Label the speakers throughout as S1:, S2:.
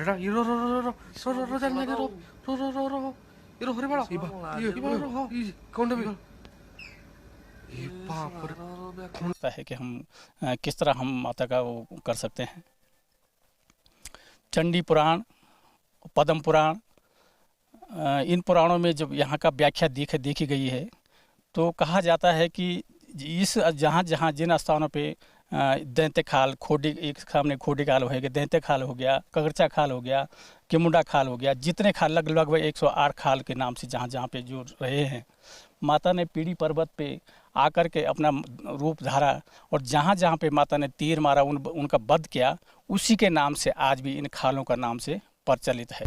S1: बेटा ये रो रो रो रो रो रो रो रो चल रो रो रो रो रो ये रो हरे बड़ा ये रो हो कौन है ये बाप रे
S2: है कि हम किस तरह हम माता का वो कर सकते हैं। चंडी पुराण, पद्म पुराण, इन पुराणों में जब यहाँ का व्याख्या देखी गई है तो कहा जाता है कि इस जहाँ जिन स्थानों पे दैत्य खाल, खोडी, एक सामने खोडी खाल हो गया, दैत्य खाल हो गया, कगरचा खाल हो गया, केमुंडा खाल हो गया, जितने खाल लगभग 108 खाल के नाम से जहाँ पे जो रहे हैं, माता ने पीढ़ी पर्वत पे आकर के अपना रूप धारा और जहाँ पे माता ने तीर मारा उनका वध किया, उसी के नाम से आज भी इन खालों का नाम से प्रचलित है।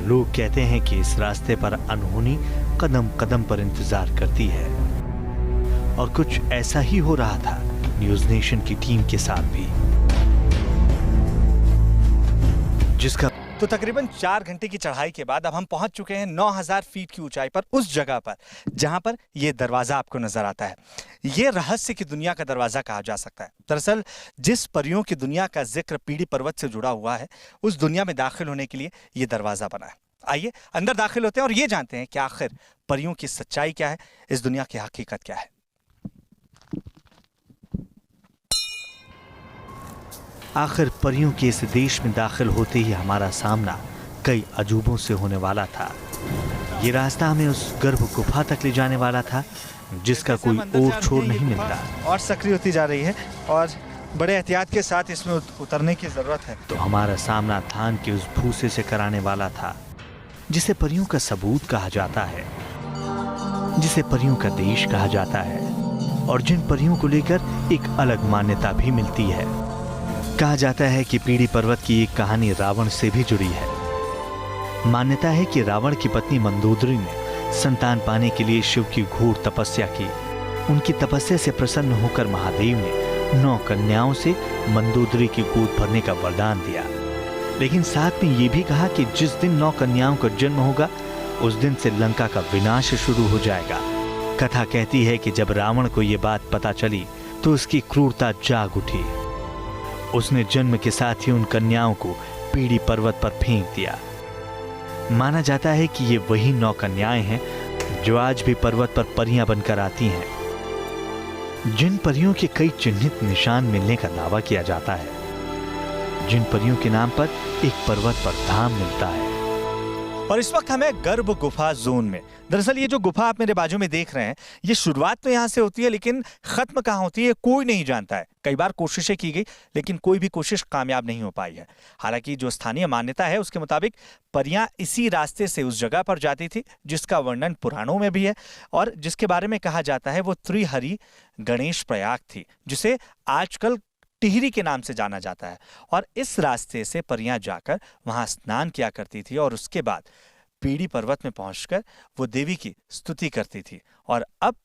S3: लोग कहते हैं कि इस रास्ते पर अनहोनी कदम कदम पर इंतजार करती है और कुछ ऐसा ही हो रहा था न्यूज़ नेशन की टीम के साथ भी, जिसका
S4: तो तकरीबन 4 घंटे की चढ़ाई के बाद अब हम पहुंच चुके हैं 9000 फीट की ऊंचाई पर, उस जगह पर जहां पर यह दरवाजा आपको नजर आता है। यह रहस्य की दुनिया का दरवाजा कहा जा सकता है। दरअसल जिस परियों की दुनिया का जिक्र पीढ़ी पर्वत से जुड़ा हुआ है, उस दुनिया में दाखिल होने के लिए यह दरवाजा बना है। आइए अंदर दाखिल होते हैं और ये जानते हैं कि आखिर परियों की सच्चाई क्या है, इस दुनिया की हकीकत क्या है।
S3: आखिर परियों के इस देश में दाखिल होते ही हमारा सामना कई अजूबों से होने वाला था। ये रास्ता हमें उस गर्भ गुफा तक ले जाने वाला था जिसका कोई ओर छोर नहीं मिलता
S4: और सक्रिय होती जा रही है और बड़े एहतियात के साथ इसमें उतरने की जरूरत है।
S3: तो हमारा सामना धान के उस भूसे से कराने वाला था जिसे परियों का सबूत कहा जाता है, जिसे परियों का देश कहा जाता है और जिन परियों को लेकर एक अलग मान्यता भी मिलती है। कहा जाता है कि पीढ़ी पर्वत की एक कहानी रावण से भी जुड़ी है। मान्यता है कि रावण की पत्नी मंदोदरी ने संतान पाने के लिए शिव की घोर तपस्या की। उनकी तपस्या से प्रसन्न होकर महादेव ने 9 कन्याओं से मंदोदरी की गोद भरने का वरदान दिया, लेकिन साथ में ये भी कहा कि जिस दिन 9 कन्याओं का जन्म होगा उस दिन से लंका का विनाश शुरू हो जाएगा। कथा कहती है कि जब रावण को ये बात पता चली तो उसकी क्रूरता जाग उठी। उसने जन्म के साथ ही उन कन्याओं को पीढ़ी पर्वत पर फेंक दिया। माना जाता है कि ये वही 9 कन्याएं हैं जो आज भी पर्वत पर परियां बनकर आती हैं, जिन परियों के कई चिन्हित निशान मिलने का दावा किया जाता है, जिन परियों के नाम पर एक पर्वत पर धाम मिलता है।
S4: और इस वक्त हमें गर्भ गुफा जोन में, दरअसल ये जो गुफा आप मेरे बाजू में देख रहे हैं, ये शुरुआत तो यहाँ से होती है लेकिन खत्म कहाँ होती है कोई नहीं जानता है। कई बार कोशिशें की गई लेकिन कोई भी कोशिश कामयाब नहीं हो पाई है। हालांकि जो स्थानीय मान्यता है उसके मुताबिक परियां इसी रास्ते से उस जगह पर जाती थी जिसका वर्णन पुराणों में भी है और जिसके बारे में कहा जाता है वो त्रिहरि गणेश प्रयाग थी, जिसे आजकल टिहरी के नाम से जाना जाता है। और इस रास्ते से परियां जाकर वहां स्नान किया करती थी और उसके बाद पीढ़ी पर्वत में पहुंचकर वो देवी की स्तुति करती थी। और अब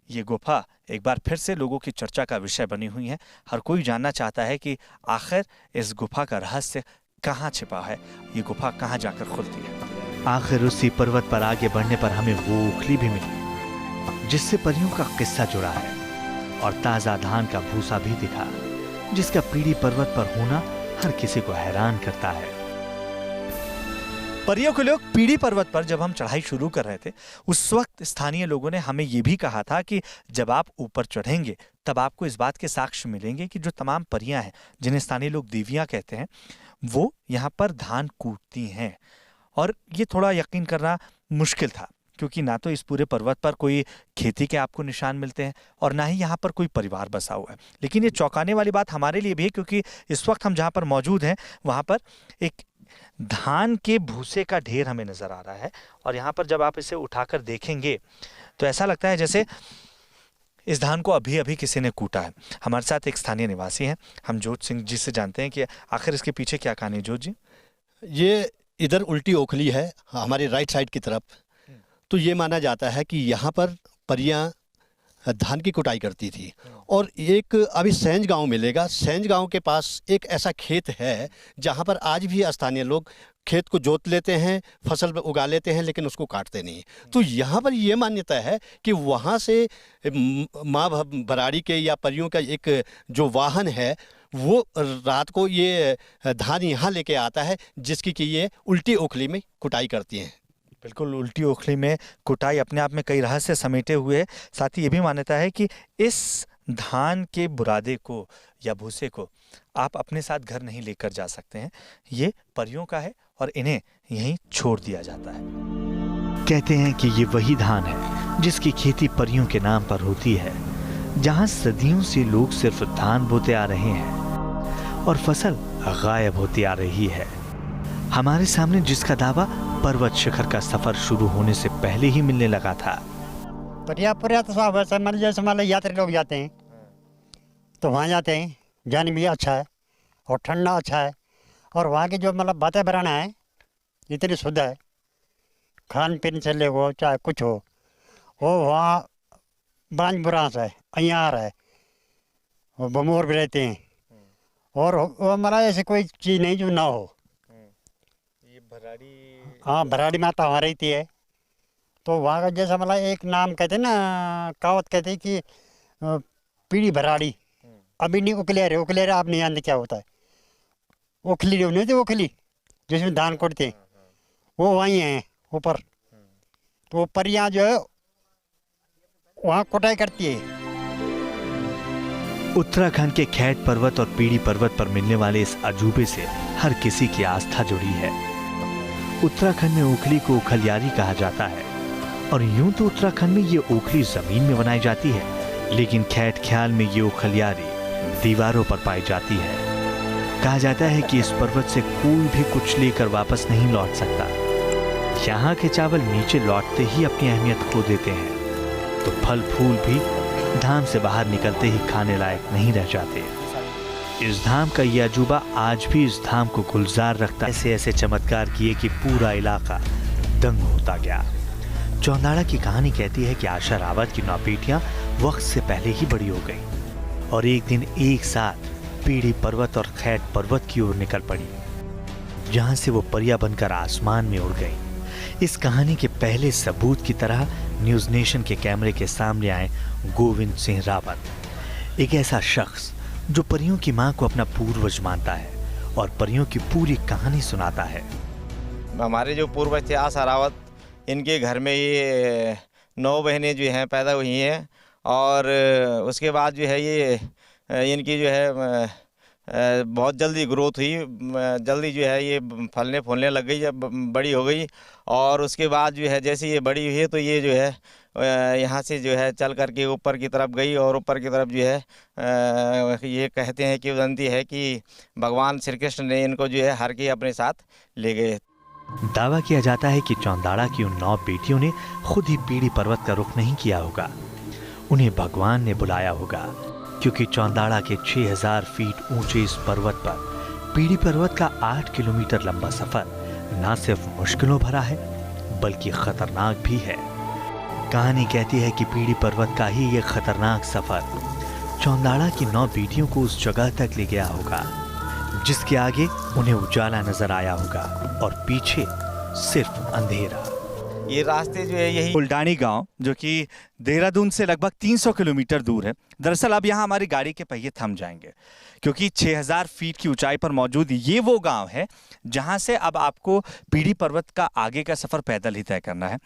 S4: ये गुफा एक बार फिर से लोगों की चर्चा का विषय बनी हुई है। हर कोई जानना चाहता है कि आखिर इस गुफा का रहस्य कहाँ छिपा है, ये गुफा कहाँ जाकर खुलती है।
S3: आखिर उसी पर्वत पर आगे बढ़ने पर हमें वो ओखली भी मिली जिससे परियों का किस्सा जुड़ा है और ताजा धान का भूसा भी दिखा जिसका पीढ़ी पर्वत पर होना हर किसी को हैरान करता है।
S4: परियों के लोग पीढ़ी पर्वत पर जब हम चढ़ाई शुरू कर रहे थे उस वक्त स्थानीय लोगों ने हमें यह भी कहा था कि जब आप ऊपर चढ़ेंगे तब आपको इस बात के साक्ष्य मिलेंगे कि जो तमाम परियां हैं, जिन्हें स्थानीय लोग देवियां कहते हैं, वो यहाँ पर धान कूटती हैं। और ये थोड़ा यकीन करना मुश्किल था क्योंकि ना तो इस पूरे पर्वत पर कोई खेती के आपको निशान मिलते हैं और ना ही यहाँ पर कोई परिवार बसा हुआ है। लेकिन ये चौंकाने वाली बात हमारे लिए भी है क्योंकि इस वक्त हम जहाँ पर मौजूद हैं वहाँ पर एक धान के भूसे का ढेर हमें नजर आ रहा है और यहाँ पर जब आप इसे उठाकर देखेंगे तो ऐसा लगता है जैसे इस धान को अभी अभी किसी ने कूटा है। हमारे साथ एक स्थानीय निवासी हैं, हम जोत सिंह जी से जानते हैं कि आखिर इसके पीछे क्या कहानी है। जोत जी,
S5: ये इधर उल्टी ओखली है हमारी राइट साइड की तरफ, तो ये माना जाता है कि यहाँ पर परियां धान की कुटाई करती थी। और एक अभी सेंज गांव मिलेगा, सेंज गांव के पास एक ऐसा खेत है जहाँ पर आज भी स्थानीय लोग खेत को जोत लेते हैं, फसल उगा लेते हैं, लेकिन उसको काटते नहीं। तो यहाँ पर ये मान्यता है कि वहाँ से माँ भराड़ी के या परियों का एक जो वाहन है वो रात को ये धान यहाँ लेके आता है, जिसकी कि ये उल्टी ओखली में कुटाई करती हैं।
S4: बिल्कुल, उल्टी ओखली में कुटाई अपने आप में कई रहस्य समेटे हुए है। साथ ही ये भी मान्यता है कि इस धान के बुरादे को या भूसे को आप अपने साथ घर नहीं लेकर जा सकते हैं, ये परियों का है और इन्हें यहीं छोड़ दिया जाता है।
S3: कहते हैं कि ये वही धान है जिसकी खेती परियों के नाम पर होती है, जहां सदियों से लोग सिर्फ धान बोते आ रहे हैं और फसल गायब होती आ रही है। हमारे सामने जिसका दावा पर्वत शिखर का सफर शुरू होने से पहले ही मिलने लगा था।
S6: परिया तो साहब ऐसा मान लीजिए, जैसे मान लो यात्री लोग जाते हैं तो वहाँ जाते हैं, जाने भी अच्छा है और ठंडा अच्छा है, और वहाँ की जो मतलब वातावरण है इतनी शुद्ध है, खान पीन से ले हो चाहे कुछ हो, वो वहाँ बांझ बुरांस है, अयार है, वो बमोर भी रहते हैं, और वो हमारा ऐसे कोई चीज़ नहीं जो ना हो।
S4: ये भराड़ी,
S6: हाँ, भराड़ी माता वहाँ रहती है, तो वहाँ का जैसा मतलब एक नाम कहते हैं ना, कहावत कहते हैं कि पीढ़ी भराड़ी, अभी नहीं उकलेरे आप नहीं जानते क्या होता है। ओखली नहीं होती, ओखली जिसमें धान कुटते हैं, वो वहीं हैं ऊपर, तो वो परियां जो है वहाँ कुटाई करती है।
S3: उत्तराखंड के खैट पर्वत और पीड़ी पर्वत पर मिलने वाले इस अजूबे से हर किसी की आस्था जुड़ी है। उत्तराखंड में ओखली को ओखलियारी कहा जाता है, और यूं तो उत्तराखंड में ये ओखली जमीन में बनाई जाती है, लेकिन खैट ख्याल में ये ओखलियारी दीवारों पर पाई जाती है। कहा जाता है कि इस पर्वत से कोई भी कुछ लेकर वापस नहीं लौट सकता। यहाँ के चावल नीचे लौटते ही अपनी अहमियत खो देते हैं, तो फल फूल भी धाम से बाहर निकलते ही खाने लायक नहीं रह जाते। इस धाम का ये अजूबा आज भी इस धाम को गुलजार रखता है। ऐसे ऐसे चमत्कार किए कि पूरा इलाका दंग होता गया। चौंदाड़ा की कहानी कहती है कि आशा रावत की 9 बेटियां वक्त से पहले ही बड़ी हो गई और एक दिन एक साथ पीड़ी पर्वत और खैट पर्वत की ओर निकल पड़ी, जहां से वो परियां बनकर आसमान में उड़ गई। इस कहानी के पहले सबूत की तरह न्यूज नेशन के कैमरे के सामने आए गोविंद सिंह रावत, एक ऐसा शख्स जो परियों की मां को अपना पूर्वज मानता है और परियों की पूरी कहानी सुनाता है।
S7: हमारे जो पूर्वज थे आशा रावत, इनके घर में ये 9 बहनें जो हैं पैदा हुई हैं, और उसके बाद जो है ये इनकी जो है बहुत जल्दी ग्रोथ हुई, जल्दी जो है ये फलने फूलने लग गई, जब बड़ी हो गई। और उसके बाद जो है जैसे ये बड़ी हुई है तो ये जो है यहाँ से जो है चल कर के ऊपर की तरफ गई, और ऊपर की तरफ जो है ये कहते हैं कि वदंती है कि भगवान श्री कृष्ण ने इनको जो है हर के अपने साथ ले गए।
S3: दावा किया जाता है कि चौंदाड़ा की उन 9 बेटियों ने खुद ही पीड़ी पर्वत का रुख नहीं किया होगा, उन्हें भगवान ने बुलाया होगा, क्योंकि चौंदाड़ा के 6000 फीट ऊंचे इस पर्वत पर पीड़ी पर्वत का 8 किलोमीटर लंबा सफर न सिर्फ मुश्किलों भरा है बल्कि खतरनाक भी है। कहानी कहती है कि पीड़ी पर्वत का ही ये खतरनाक सफर चौंदाड़ा की 9 बेटियों को उस जगह तक ले गया होगा जिसके आगे उन्हें उजाला नजर आया होगा और पीछे सिर्फ अंधेरा।
S7: ये रास्ते जो है यही
S4: उल्डानी गांव, जो कि देहरादून से लगभग 300 किलोमीटर दूर है। दरअसल अब यहाँ हमारी गाड़ी के पहिए थम जाएंगे, क्योंकि 6000 फीट की ऊंचाई पर मौजूद ये वो गांव है जहां से अब आपको पीड़ी पर्वत का आगे का सफर पैदल ही तय करना है।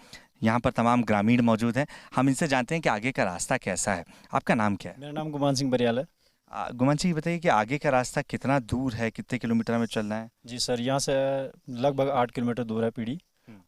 S4: यहाँ पर तमाम ग्रामीण मौजूद हैं, हम इनसे जानते हैं कि आगे का रास्ता कैसा है। आपका नाम क्या है?
S8: मेरा नाम गुमान सिंह बरियाल है।
S4: गुमान जी, बताइए कि आगे का रास्ता कितना दूर है, कितने किलोमीटर में चलना है?
S8: जी सर, यहाँ से लगभग 8 किलोमीटर दूर है पीड़ी,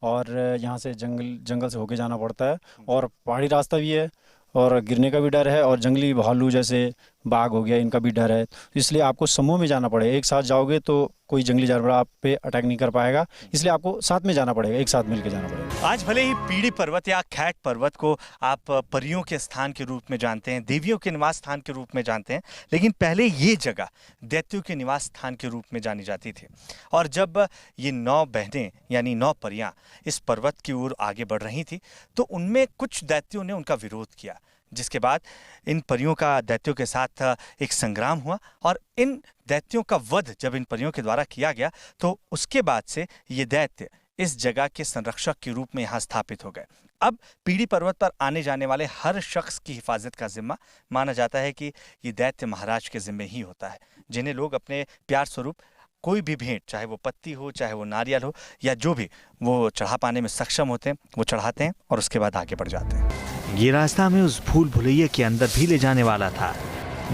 S8: और यहाँ से जंगल से होके जाना पड़ता है, और पहाड़ी रास्ता भी है, और गिरने का भी डर है, और जंगली भालू जैसे बाघ हो गया इनका भी डर है। इसलिए आपको समूह में जाना पड़ेगा। एक साथ जाओगे तो कोई जंगली जानवर आप पे अटैक नहीं कर पाएगा, इसलिए आपको साथ में जाना पड़ेगा, एक साथ मिलकर जाना पड़ेगा।
S4: आज भले ही पीड़ी पर्वत या खैट पर्वत को आप परियों के स्थान के रूप में जानते हैं, देवियों के निवास स्थान के रूप में जानते हैं, लेकिन पहले ये जगह दैत्यों के निवास स्थान के रूप में जानी जाती थी। और जब ये 9 बहनें यानी 9 परियां इस पर्वत की ओर आगे बढ़ रही थी तो उनमें कुछ दैत्यों ने उनका विरोध किया, जिसके बाद इन परियों का दैत्यों के साथ एक संग्राम हुआ, और इन दैत्यों का वध जब इन परियों के द्वारा किया गया तो उसके बाद से ये दैत्य इस जगह के संरक्षक के रूप में यहाँ स्थापित हो गए। अब पीढ़ी पर्वत पर आने जाने वाले हर शख्स की हिफाजत का जिम्मा माना जाता है कि ये दैत्य महाराज के जिम्मे ही होता है, जिन्हें लोग अपने प्यार स्वरूप कोई भी भेंट, चाहे वो पत्ती हो, चाहे वो नारियल हो, या जो भी वो चढ़ा पाने में सक्षम होते हैं वो चढ़ाते हैं और उसके बाद आगे बढ़ जाते हैं।
S3: ये रास्ता हमें उस भूल भुलैया के अंदर भी ले जाने वाला था,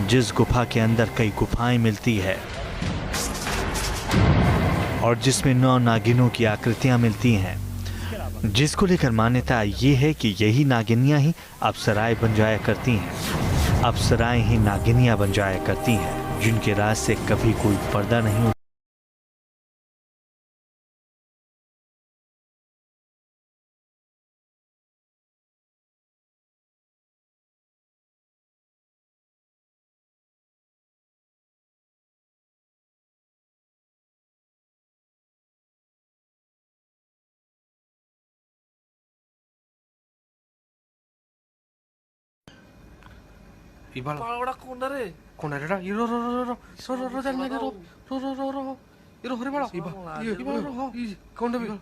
S3: जिस गुफा के अंदर कई गुफाएं मिलती है और जिसमें 9 नागिनों की आकृतियां मिलती हैं, जिसको लेकर मान्यता ये है कि यही नागिनियां ही अप्सराएं बन जाया करती हैं। अप्सराएं ही नागिनियां बन जाया करती हैं, जिनके राज से कभी कोई पर्दा नहीं
S1: 이발 빨라 꼰다래 꼰다래라 이러 잘내게로 로로로로 이러 허리 봐라 이발 이 꼰다비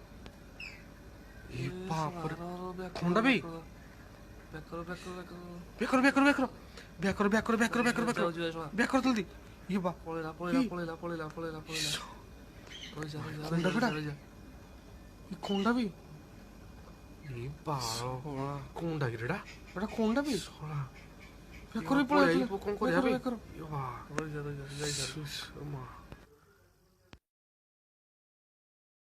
S1: 이 바पर 꼰다비 बेकर जल्दी ये बा 꼰다비 이 바로 꼰다기래라 에라 꼰다비 बेकर पड़े बेकर बेकर